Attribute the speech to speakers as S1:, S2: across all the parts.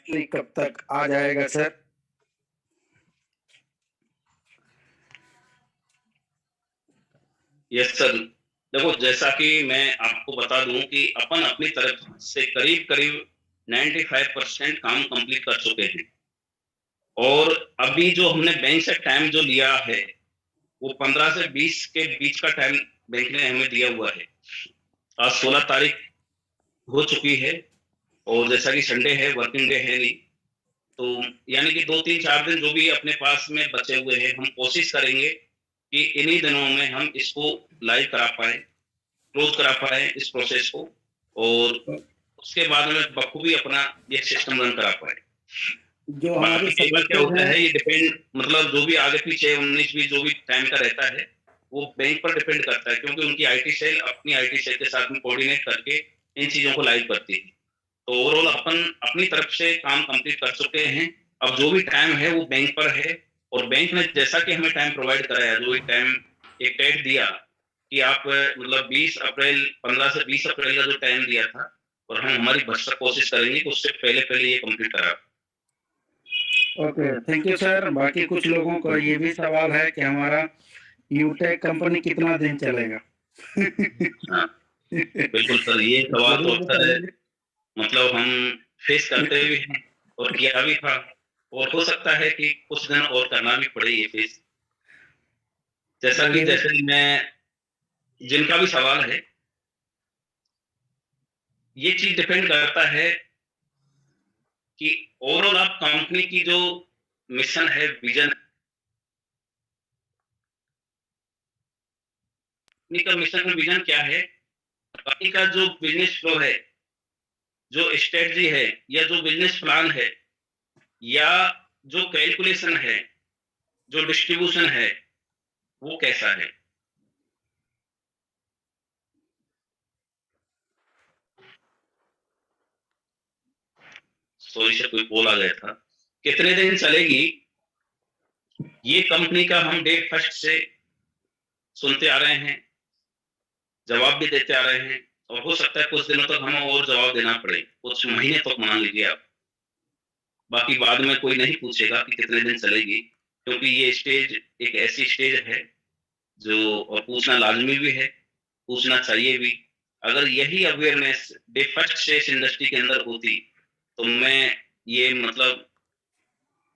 S1: Finally कब तक आ जाएगा सर?
S2: Yes sir. देखो, जैसा कि मैं आपको बता दूं कि अपन अपनी तरफ से करीब करीब 95% काम कंप्लीट कर चुके हैं। और अभी जो हमने बैंक से टाइम जो लिया है वो 15 से 20 के बीच का टाइम बैंक ने हमें दिया हुआ है। आज 16 तारीख हो चुकी है और जैसा कि संडे है, वर्किंग डे है नहीं, तो यानी कि 2-3-4 दिन जो भी अपने पास में बचे हुए हैं, हम कोशिश करेंगे कि इन्हीं दिनों में हम इसको लाइव करा पाए, क्लोज करा पाए इस प्रोसेस को, और उसके बाद में बखूबी अपना ये सिस्टम रन करा पाए।
S1: जो हमारे
S2: बाकी कई बार क्या
S1: सदस्य
S2: होता
S1: हैं,
S2: है, ये डिपेंड, मतलब जो भी आगे पीछे 19-20 जो भी टाइम का रहता है वो बैंक पर डिपेंड करता है, क्योंकि उनकी आईटी सेल अपनी आईटी सेल के साथ में कोऑर्डिनेट करके इन चीजों को लाइव करती है। तो ओवरऑल अपन अपनी तरफ से काम कंप्लीट कर चुके हैं। अब जो भी टाइम है वो बैंक पर है, और बैंक ने जैसा कि हमें टाइम प्रोवाइड कराया, जो एक टाइम एक डेट दिया कि आप मतलब 20 अप्रैल 15 से 20 अप्रैल का जो टाइम दिया था, और हम हमारी भरसक कोशिश करेंगे कि उससे पहले पहले ये कंप्लीट करा।
S1: Okay, thank you sir. बाकी कुछ लोगों का ये भी सवाल है कि हमारा यूटेक कंपनी कितना दिन चलेगा?
S2: हाँ, बिल्कुल सर, ये सवाल तो
S1: जरूर
S2: अक्सर
S1: बताइए।
S2: मतलब हम फेस करते भी हैं और किया भी था, और हो सकता है कि कुछ दिन और करना भी पड़े ये फेस। जैसे मैं, जिनका भी सवाल है, ये चीज डिपेंड करता है कि ओवरऑल आप कंपनी की जो मिशन है, विजन, कंपनी का मिशन और विजन क्या है, कंपनी का जो बिजनेस फ्लो है, जो स्ट्रेटजी है, या जो बिजनेस प्लान है, या जो कैलकुलेशन है, जो डिस्ट्रीब्यूशन है, वो कैसा है। सॉरी से कोई कॉल आ गया था। कितने दिन चलेगी, ये कंपनी का हम डे फर्स्ट से सुनते आ रहे हैं, जवाब भी देते आ रहे हैं, और हो सकता है कुछ दिनों तक हमें और जवाब देना पड़े, कुछ महीने तक मान लीजिए आप। बाकी बाद में कोई नहीं पूछेगा कि कितने दिन चलेगी, क्योंकि ये स्टेज एक ऐसी स्टेज है जो, और पूछना लाजमी भी है, पूछना चाहिए भी। अगर यही अवेयरनेस डे फर्स्ट से इस इंडस्ट्री के अंदर होती, तो मैं ये मतलब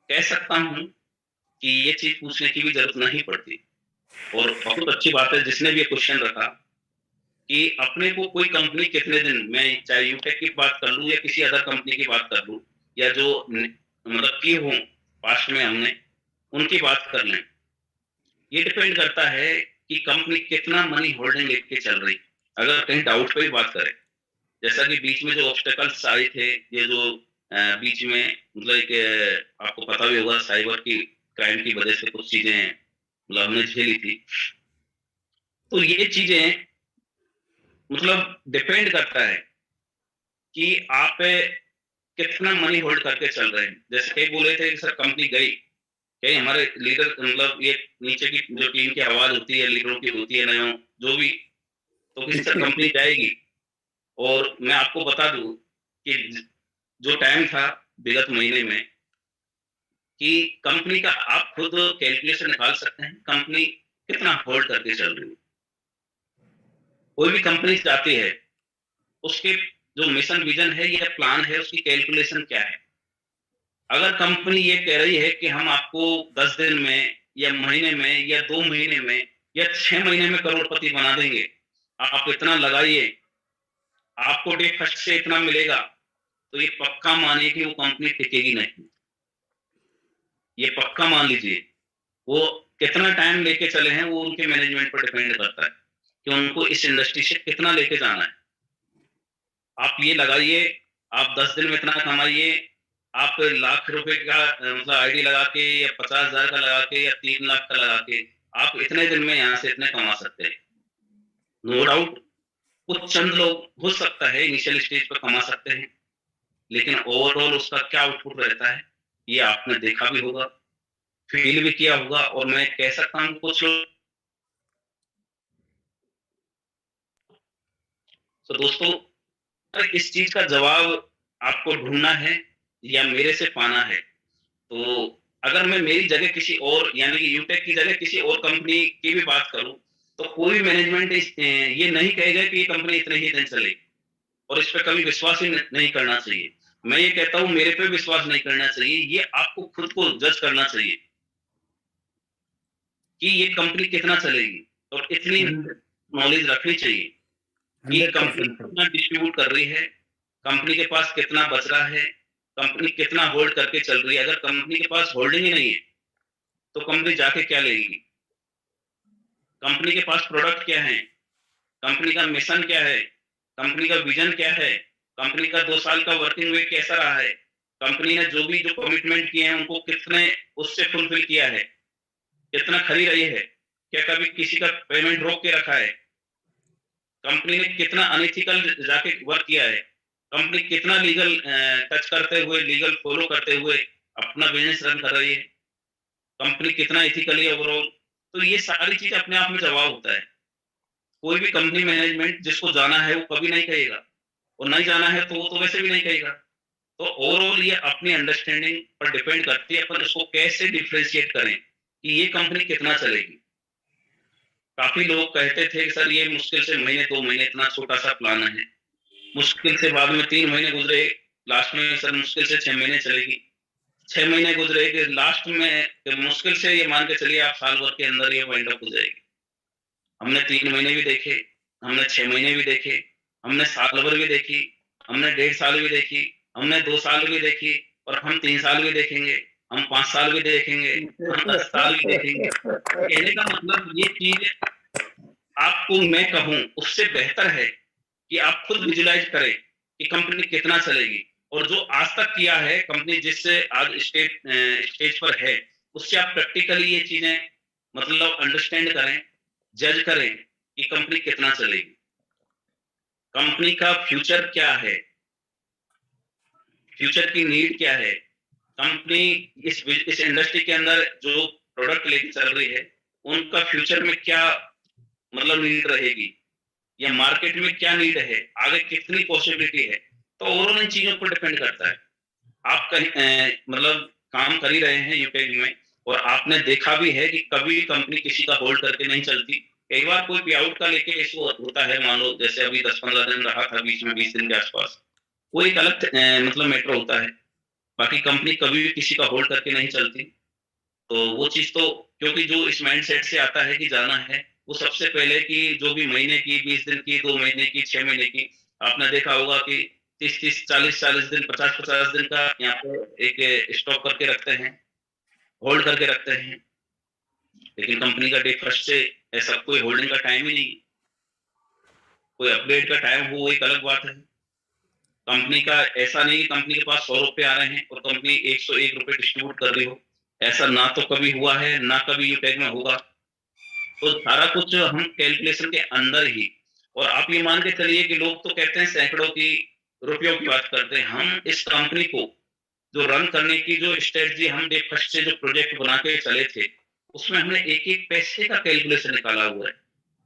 S2: कह सकता हूँ कि ये चीज पूछने की भी जरूरत नहीं पड़ती। और बहुत अच्छी बात है जिसने भी ये क्वेश्चन रखा कि अपने को कोई कंपनी कितने दिन, मैं चाहे यूटेक की बात कर लूं या किसी अदर कंपनी की बात कर लूं, या जो मतलब की हो पास्ट में हमने, उनकी बात कर लें, ये डिपेंड करता है कि कंपनी कितना मनी होल्डिंग लेके चल रही। अगर कहीं डाउट पे ही बात करें, जैसा कि बीच में जो ऑब्स्टेकल्स आए थे, ये जो बीच में मतलब एक आपको पता भी होगा, साइबर की क्राइम की वजह से कुछ चीजें मतलब हमने झेली थी। तो ये चीजें मतलब डिपेंड करता है कि आप कितना मनी होल्ड करके चल रहे हैं। जैसे कई बोले थे कि सर कंपनी गई, कई हमारे लीडर मतलब ये नीचे की जो टीम की आवाज होती है, लीडरों की होती है, नयों जो भी, तो कि सर कंपनी जाएगी। और मैं आपको बता दूं कि जो टाइम था विगत महीने में, कि कंपनी का आप खुद कैलकुलेशन निकाल सकते हैं, कंपनी कितना होल्ड करके चल रही है। कोई भी कंपनी जाती है, उसके जो मिशन विजन है या प्लान है, उसकी कैलकुलेशन क्या है। अगर कंपनी ये कह रही है कि हम आपको 10 दिन में या महीने में या 2 महीने में या 6 महीने में करोड़पति बना देंगे, आप इतना लगाइए, आपको डे फर्स्ट से इतना मिलेगा, तो ये पक्का मानिए कि वो कंपनी टिकेगी नहीं। ये पक्का मान लीजिए। वो कितना टाइम लेके चले हैं, वो उनके मैनेजमेंट पर डिपेंड करता है कि उनको इस इंडस्ट्री से कितना लेके जाना है। आप ये लगाइए, आप 10 दिन में इतना कमाइए, आप लाख रुपए का मतलब आईडी लगा के या 50,000 का लगा के या 3 लाख का लगा के, आप इतने दिन में यहाँ से इतने कमा सकते हैं। नो डाउट कुछ चंद लोग हो सकता है इनिशियल स्टेज पर कमा सकते हैं, लेकिन ओवरऑल उसका क्या आउटपुट रहता है, ये आपने देखा भी होगा, फील भी किया होगा, और मैं कह सकता हूँ कुछ लोग। तो दोस्तों, अगर इस चीज का जवाब आपको ढूंढना है, या मेरे से पाना है, तो अगर मैं मेरी जगह किसी और यानी कि यूटेक की जगह किसी और कंपनी की भी बात करूँ, तो कोई भी मैनेजमेंट ये नहीं कहेगा कि ये कंपनी इतने ही दिन चलेगी और इस पे कभी विश्वास ही नहीं करना चाहिए। मैं ये कहता हूँ मेरे पे विश्वास नहीं करना चाहिए, ये आपको खुद को जज करना चाहिए कि ये कंपनी कितना चलेगी और इतनी नॉलेज रखनी चाहिए कि कंपनी
S1: 100%
S2: कितना डिस्ट्रीब्यूट कर रही है, कंपनी के पास कितना बच रहा है, कंपनी कितना होल्ड करके चल रही है। अगर कंपनी के पास होल्डिंग ही नहीं है, तो कंपनी जाके क्या लेगी? कंपनी के पास प्रोडक्ट क्या है? कंपनी का मिशन क्या है? कंपनी का विजन क्या है? कंपनी का 2 साल का वर्किंग वीक कैसा रहा है? कंपनी ने जो कमिटमेंट किए हैं उनको कितने उससे फुलफिल किया है? कितना खरी रही है? क्या कभी किसी का पेमेंट रोक के रखा है? कंपनी ने कितना अनएथिकल जाके वर्क किया है? कंपनी कितना लीगल टच करते हुए, लीगल फॉलो करते हुए अपना बिजनेस रन कर रही है? कंपनी कितना एथिकली ओवरऑल? तो ये सारी चीज़ अपने आप में जवाब होता है। कोई भी कंपनी मैनेजमेंट जिसको जाना है वो कभी नहीं कहेगा और नहीं जाना है तो वो तो वैसे भी नहीं कहेगा। तो ओवरऑल ये अपनी अंडरस्टैंडिंग पर डिपेंड करती है अपन इसको कैसे डिफरेंशिएट करें कि ये कंपनी कितना चलेगी। काफ़ी लोग कहते थे कि सर ये मुश्किल से महीने 2 महीने इतना छोटा-सा प्लान है। मुश्किल से बाद में 3 महीने गुज़रे, लास्ट में सर मुश्किल से 6 महीने चलेगी। 6 महीने गुज़रे कि लास्ट में कि मुश्किल से ये मान के चलिए आप साल भर के अंदर ये वाइंड अप हो जाएगी। हमने 3 महीने भी देखे, हमने 6 महीने भी देखे, हमने साल भर भी देखी, हमने 1.5 साल भी देखी, हमने 2 साल भी देखी और हम 3 साल भी देखेंगे, हम 5 साल भी देखेंगे, हम 10 साल भी देखेंगे। कहने का मतलब ये चीज़ आपको मैं कहूँ उससे बेहतर है कि आप खुद विजुअलाइज़ करें कि कंपनी कितना चलेगी और जो आज तक किया है कंपनी जिससे आज स्टेज पर है, उससे आप प्रैक्टिकली ये चीज़ें मतलब अंडरस्टैंड करें, जज करें कि कंपनी कितना चलेगी। कंपनी का फ्यूचर क्या है? फ्यूचर की नीड क्या है? कंपनी इस इंडस्ट्री के अंदर जो प्रोडक्ट लेके चल रही है, उनका फ्यूचर में क्या मतलब नीड रहेगी? या मार्केट में क्या नीड है? आगे कितनी पॉसिबिलिटी है? तो ओवरऑल इन चीज़ों पर डिपेंड करता है। आप कहीं मतलब काम कर ही रहे हैं यूटेक में और आपने देखा भी है कि कभी कंपनी किसी का होल्ड करके नहीं चलती। कई बार कोई पे आउट का लेके इश्यू होता है, मान लो जैसे अभी 10-15 दिन रहा था बीच में 20 दिन के आसपास। वो एक अलग मतलब मैटर होता है। बाकी कंपनी कभी भी किसी का होल्ड करके नहीं चलती। तो वो चीज़ तो क्योंकि जो इस माइंडसेट से आता है कि जाना है, वो सबसे पहले कि जो भी महीने की, 20 दिन की, 2 महीने की, 6 महीने की, आपने देखा होगा कि 30-30, 40-40 दिन, 50-50 दिन का यहाँ पे एक स्टॉक करके रखते हैं, होल्ड करके रखते हैं। लेकिन कंपनी का डे फर्स्ट से ऐसा कोई होल्डिंग का टाइम ही नहीं, कोई अपग्रेड का टाइम हो वो एक अलग बात है। कंपनी का ऐसा नहीं कि कंपनी के पास ₹100 आ रहे हैं और कंपनी ₹101 डिस्ट्रीब्यूट कर रही हो। ऐसा ना तो कभी हुआ है, ना कभी यूटेक में होगा। तो सारा कुछ हम कैलकुलेशन के अंदर ही और आप ये मान के चलिए कि लोग तो कहते हैं सैकड़ों की रुपयों की बात करते हैं। हम इस कंपनी को जो रन करने की जो स्ट्रेटजी हम डे फर्स्ट से जो प्रोजेक्ट बना के चले थे, उसमें हमने एक-एक पैसे का कैलकुलेशन निकाला हुआ है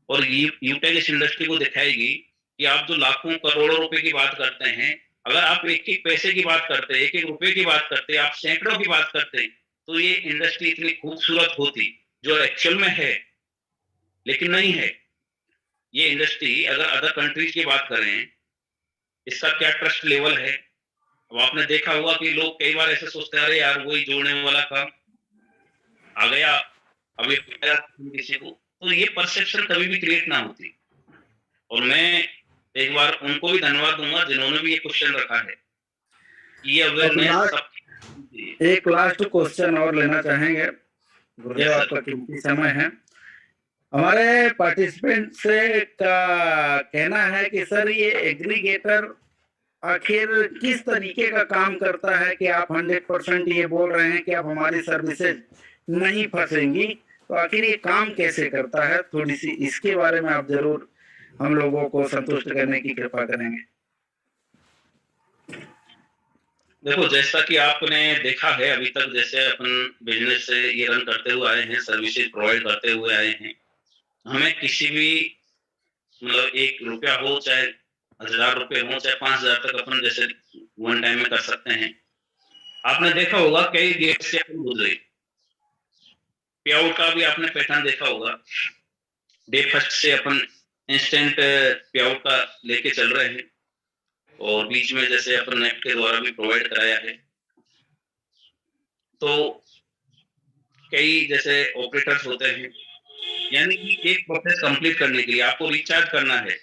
S2: और यूटेक इस इंडस्ट्री को दिखाएगी कि आप जो लाखों करोड़ों रुपए की बात करते हैं, अगर आप एक-एक पैसे की बात करते, एक-एक रुपए की बात करते, आप सैकड़ों की बात करते, तो ये इंडस्ट्री इतनी खूबसूरत होती, जो एक्चुअल में है, लेकिन नहीं है। ये इंडस्ट्री अगर अदर कंट्रीज की बात करें, इसका क्या ट्रस्ट लेवल है? अब आपने देखा होगा कि लोग कई बार ऐसे सोचते हैं, अरे यार वही जोड़ने वाला काम आ गया, अब ये किसी को, तो ये परसेप्शन कभी भी क्रिएट ना होती। और मैं एक बार उनको भी धन्यवाद दूँगा जिन्होंने भी ये क्वेश्चन रखा है। ये अवेयरनेस सब
S1: एक लास्ट क्वेश्चन और लेना चाहेंगे। गुरुदेव
S2: यस
S1: आपका
S2: सर।
S1: कीमती समय है। हमारे पार्टिसिपेंट से का कहना है कि सर ये एग्रीगेटर आखिर किस तरीके का काम करता है कि आप 100% ये बोल रहे हैं कि आप हमारी सर्विसेज नहीं फंसेंगी, तो आखिर ये काम कैसे करता है? थोड़ी सी इसके बारे में आप जरूर हम लोगों को संतुष्ट करने की कृपा करेंगे।
S2: देखो जैसा कि आपने देखा है अभी तक जैसे अपन बिजनेस से ये रन करते हुए आए हैं, सर्विसेज प्रोवाइड करते हुए आए हैं। हमें किसी भी मतलब ₹1 हो चाहे ₹1000 हो चाहे 5000 तक अपन जैसे वन टाइम में कर सकते हैं। आपने देखा होगा कई गेट से अपन गुजरे, पे आउट का भी आपने पैटर्न देखा होगा। डे फर्स्ट से अपन इंस्टेंट पे आउट का लेके चल रहे हैं और बीच में जैसे अपन नेट के द्वारा भी प्रोवाइड कराया है। तो कई जैसे ऑपरेटर्स होते हैं, यानी कि एक प्रोसेस कंप्लीट करने के लिए आपको रिचार्ज करना है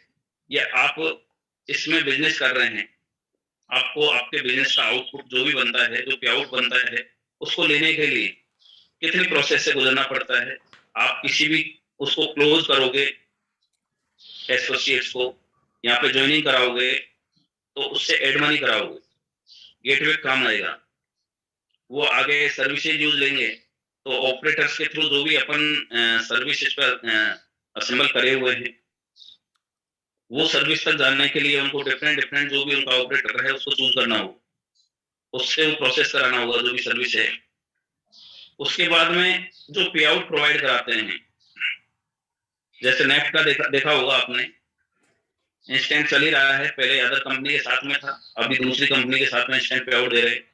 S2: या आप इसमें बिजनेस कर रहे हैं, आपको आपके बिजनेस का आउटपुट जो भी बनता है, जो पे आउट बनता है, उसको लेने के लिए कितनी प्रोसेस से गुजरना पड़ता है। आप किसी भी उसको क्लोज करोगे, एसोसिएट्स को यहाँ पे ज्वाइनिंग कराओगे तो उससे एड मनी कराओगे, गेटवे काम आएगा, वो आगे सर्विसेज यूज लेंगे। तो ऑपरेटर्स के थ्रू जो भी अपन सर्विसेज पर असेंबल करे हुए हैं, वो सर्विस तक जानने के लिए उनको डिफरेंट जो भी उनका ऑपरेटर है उसको चूज करना होगा, उससे वो प्रोसेस कराना होगा जो भी सर्विस है। उसके बाद में जो पे आउट प्रोवाइड कराते हैं, जैसे नेफ्ट का देखा होगा आपने, इंस्टेंट चल ही रहा है, पहले अदर कंपनी के साथ में था, अभी दूसरी कंपनी के साथ में इंस्टेंट पे आउट दे रहे हैं।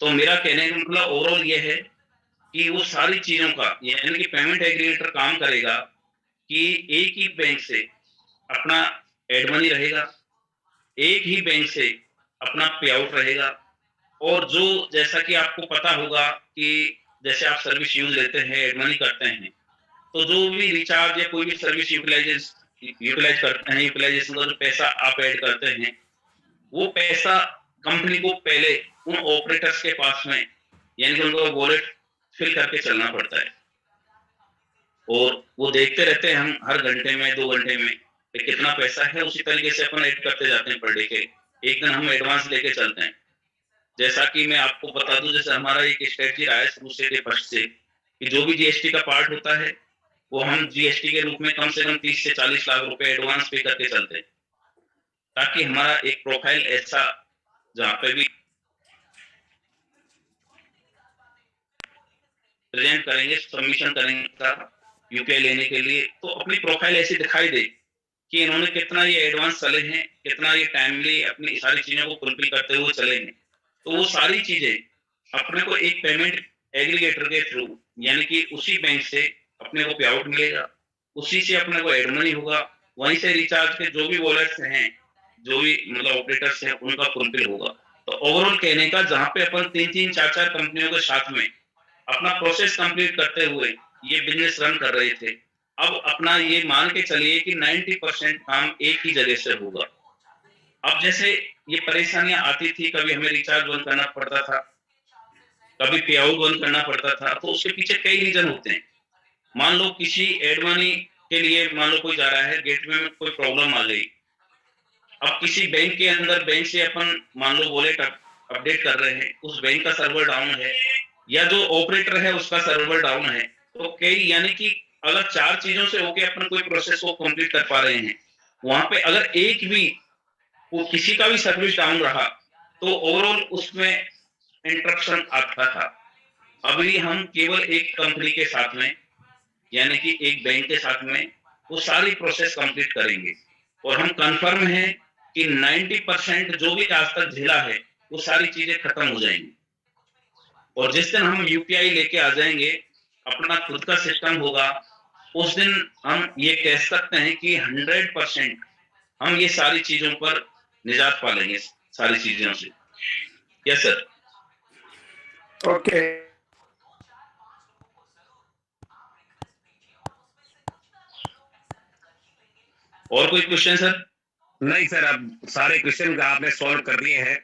S2: तो मेरा कहने का मतलब ओवरऑल ये है कि वो सारी चीजों का, यानी कि पेमेंट एग्रीगेटर काम करेगा कि एक ही बैंक से अपना एड मनी रहेगा, एक ही बैंक से अपना पे आउट रहेगा, और जो जैसा कि आपको पता होगा कि जैसे आप सर्विस यूज लेते हैं, एड मनी करते हैं, तो जो भी रिचार्ज या कोई भी सर्विस यूटिलाइज करते हैं, यूटिलाइजेशन का जो पैसा आप ऐड करते हैं, वो पैसा कंपनी को पहले उन ऑपरेटर्स के पास में, यानी कि उनको वॉलेट फिल करके चलना पड़ता है, और वो देखते रहते हैं हम हर घंटे में 2 घंटे में कि कितना पैसा है, उसी तरीके से अपन ऐड करते जाते हैं पर डे के। एक दिन हम एडवांस लेके चलते हैं। जैसा कि मैं आपको बता दूं, जैसे हमारा एक स्ट्रेटजी रहा है शुरू से डे फर्स्ट से कि जो भी जीएसटी का पार्ट होता है वो हम जीएसटी के रूप में कम से कम 30 से 40 लाख रुपए एडवांस पे करके चलते हैं, ताकि हमारा एक प्रोफाइल ऐसा जहाँ पे भी प्रेजेंट करेंगे, सबमिशन करेंगे यूपीआई लेने के लिए, तो अपनी प्रोफाइल ऐसी दिखाई दे कि इन्होंने कितना ये एडवांस चले हैं, कितना ये टाइमली अपनी सारी चीजों को फुलफिल करते हुए चले हैं। तो वो सारी चीजें अपने को एक पेमेंट एग्रीगेटर के थ्रू, यानी कि उसी बैंक से अपने को पे आउट मिलेगा, उसी से अपने को एड मनी होगा, वहीं से रिचार्ज के जो भी वॉलेट्स हैं, जो भी मतलब ऑपरेटर्स हैं, उनका फुलफिल होगा। तो ओवरऑल कहने का, जहां पे अपन 3-3, 4-4 कंपनियों के साथ में अपना प्रोसेस कंप्लीट करते हुए ये बिजनेस रन कर रहे थे, अब अपना ये मान के चलिए कि 90% काम एक ही जगह से होगा। अब जैसे ये परेशानियां आती थी, कभी हमें रिचार्ज बंद करना पड़ता था, कभी पे आउट बंद करना पड़ता था, तो उसके पीछे कई रीजन होते हैं। मान लो किसी एड मनी के लिए मान लो कोई जा रहा है, गेटवे में कोई प्रॉब्लम आ गई, अब किसी बैंक के अंदर बैंक से अपन मान लो वॉलेट अपडेट कर रहे हैं, उस बैंक का सर्वर डाउन है या जो ऑपरेटर है उसका सर्वर डाउन है, तो कई, यानी कि अगर 4 चीजों से होके अपन कोई प्रोसेस को कंप्लीट कर पा रहे हैं, वहां पे अगर एक भी वो किसी का भी सर्विस डाउन रहा तो ओवरऑल उसमें इंटरप्शन आता था। अभी हम केवल एक कंपनी के साथ में, यानी कि एक बैंक के साथ में वो सारी प्रोसेस कंप्लीट करेंगे, और हम कंफर्म हैं कि 90% जो भी आज तक झेला है वो सारी चीजें खत्म हो जाएंगी, और जिस दिन हम यूपीआई लेके आ जाएंगे, अपना खुद का सिस्टम होगा, उस दिन हम ये कह सकते हैं कि 100% हम ये सारी चीजों पर निजात पा लेंगे, सारी चीजों से। Yes sir.
S1: ओके।
S2: और कोई क्वेश्चन सर?
S3: नहीं सर, अब सारे क्वेश्चन का आपने सॉल्व कर दिए हैं।